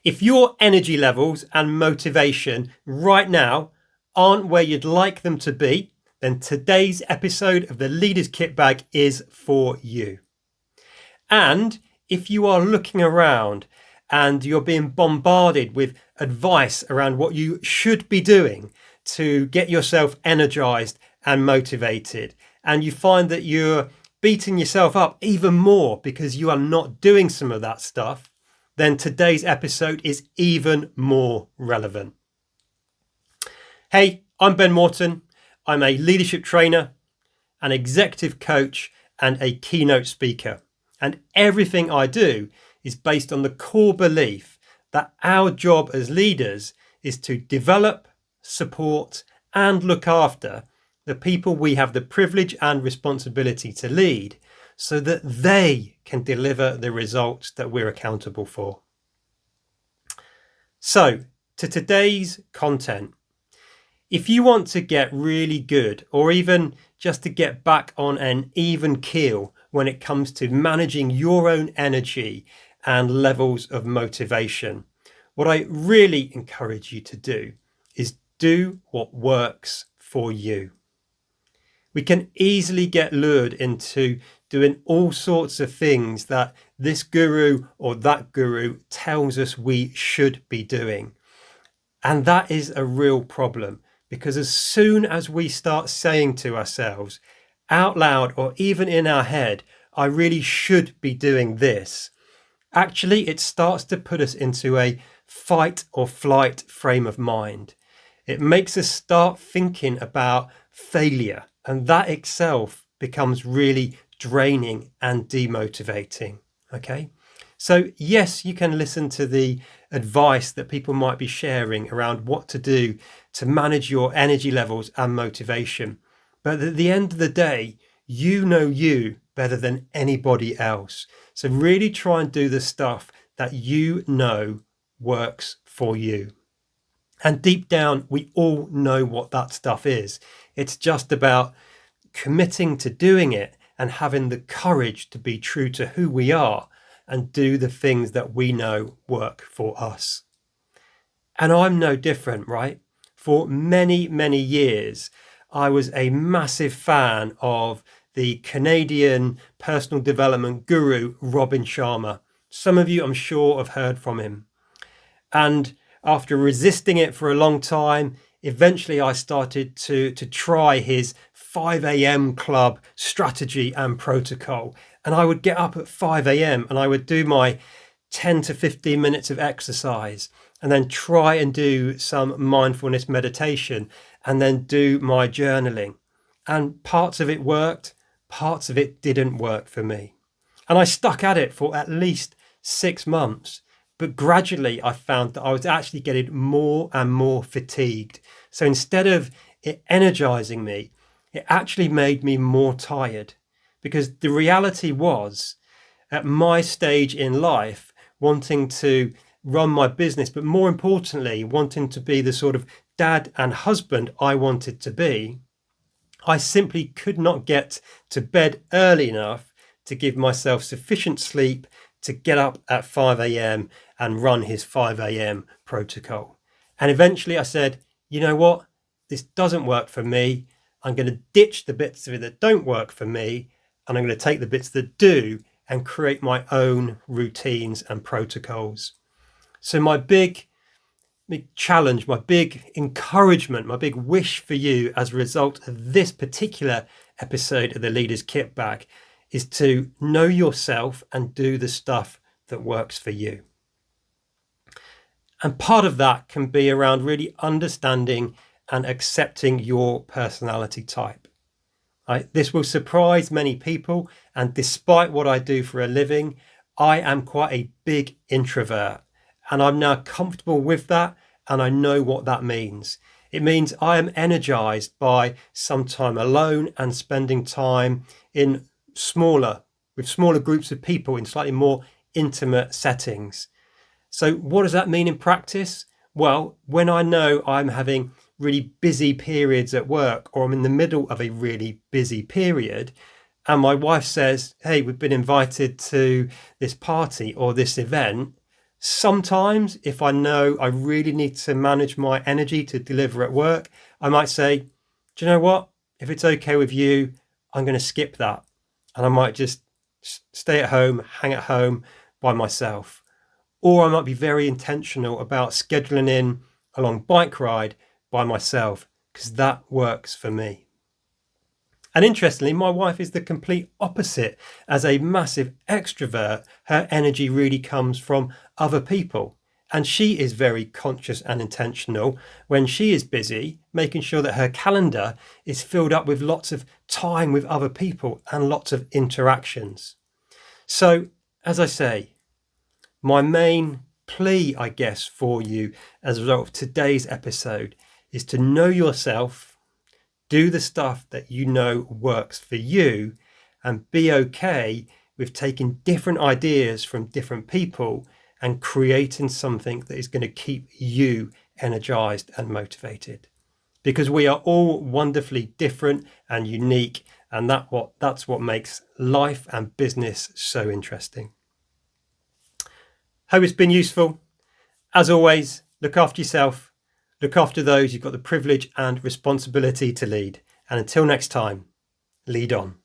If your energy levels and motivation right now aren't where you'd like them to be, then today's episode of the Leaders Kitbag is for you. And if you are looking around and you're being bombarded with advice around what you should be doing to get yourself energized and motivated, and you find that you're beating yourself up even more because you are not doing some of that stuff, then today's episode is even more relevant. Hey, I'm Ben Morton. I'm a leadership trainer, an executive coach, and a keynote speaker. And everything I do is based on the core belief that our job as leaders is to develop, support, and look after the people we have the privilege and responsibility to lead so that they can deliver the results that we're accountable for. So, to today's content, if you want to get really good, or even just to get back on an even keel when it comes to managing your own energy and levels of motivation, what I really encourage you to do is do what works for you. We can easily get lured into doing all sorts of things that this guru or that guru tells us we should be doing. And that is a real problem, because as soon as we start saying to ourselves out loud or even in our head, I really should be doing this, actually it starts to put us into a fight or flight frame of mind. It makes us start thinking about failure, and that itself becomes really draining and demotivating. Okay, so yes, you can listen to the advice that people might be sharing around what to do to manage your energy levels and motivation, but at the end of the day, you know you better than anybody else. So really try and do the stuff that you know works for you. And deep down, we all know what that stuff is. It's just about committing to doing it and having the courage to be true to who we are and do the things that we know work for us. And I'm no different, right? For many, many years, I was a massive fan of the Canadian personal development guru, Robin Sharma. Some of you, I'm sure, have heard from him. And after resisting it for a long time, eventually I started to try his 5 a.m. club strategy and protocol. And I would get up at 5 a.m. and I would do my 10 to 15 minutes of exercise and then try and do some mindfulness meditation and then do my journaling. And parts of it worked, parts of it didn't work for me. And I stuck at it for at least 6 months. But gradually I found that I was actually getting more and more fatigued. So instead of it energizing me, it actually made me more tired, because the reality was, at my stage in life, wanting to run my business, but more importantly, wanting to be the sort of dad and husband I wanted to be, I simply could not get to bed early enough to give myself sufficient sleep to get up at 5 a.m. and run his 5 a.m. protocol. And eventually I said, you know what? This doesn't work for me. I'm going to ditch the bits of it that don't work for me, and I'm going to take the bits that do and create my own routines and protocols. So my big challenge, my big encouragement, my big wish for you as a result of this particular episode of the Leaders Kitbag is to know yourself and do the stuff that works for you. And part of that can be around really understanding and accepting your personality type. Right? This will surprise many people, and despite what I do for a living, I am quite a big introvert, and I'm now comfortable with that, and I know what that means. It means I am energized by some time alone and spending time with smaller groups of people in slightly more intimate settings. So what does that mean in practice? Well, when I know I'm having really busy periods at work, or I'm in the middle of a really busy period, and my wife says, hey, we've been invited to this party or this event, Sometimes, if I know I really need to manage my energy to deliver at work, I might say, do you know what? If it's okay with you, I'm going to skip that. And I might just stay at home, hang at home by myself. Or I might be very intentional about scheduling in a long bike ride by myself because that works for me. And interestingly, my wife is the complete opposite. As a massive extrovert, her energy really comes from other people. And she is very conscious and intentional when she is busy, making sure that her calendar is filled up with lots of time with other people and lots of interactions. So, as I say, my main plea, I guess, for you as a result of today's episode is to know yourself, do the stuff that you know works for you, and be okay with taking different ideas from different people and creating something that is going to keep you energized and motivated. Because we are all wonderfully different and unique, and that's what makes life and business so interesting. Hope it's been useful. As always, look after yourself, look after those you've got the privilege and responsibility to lead. And until next time, lead on.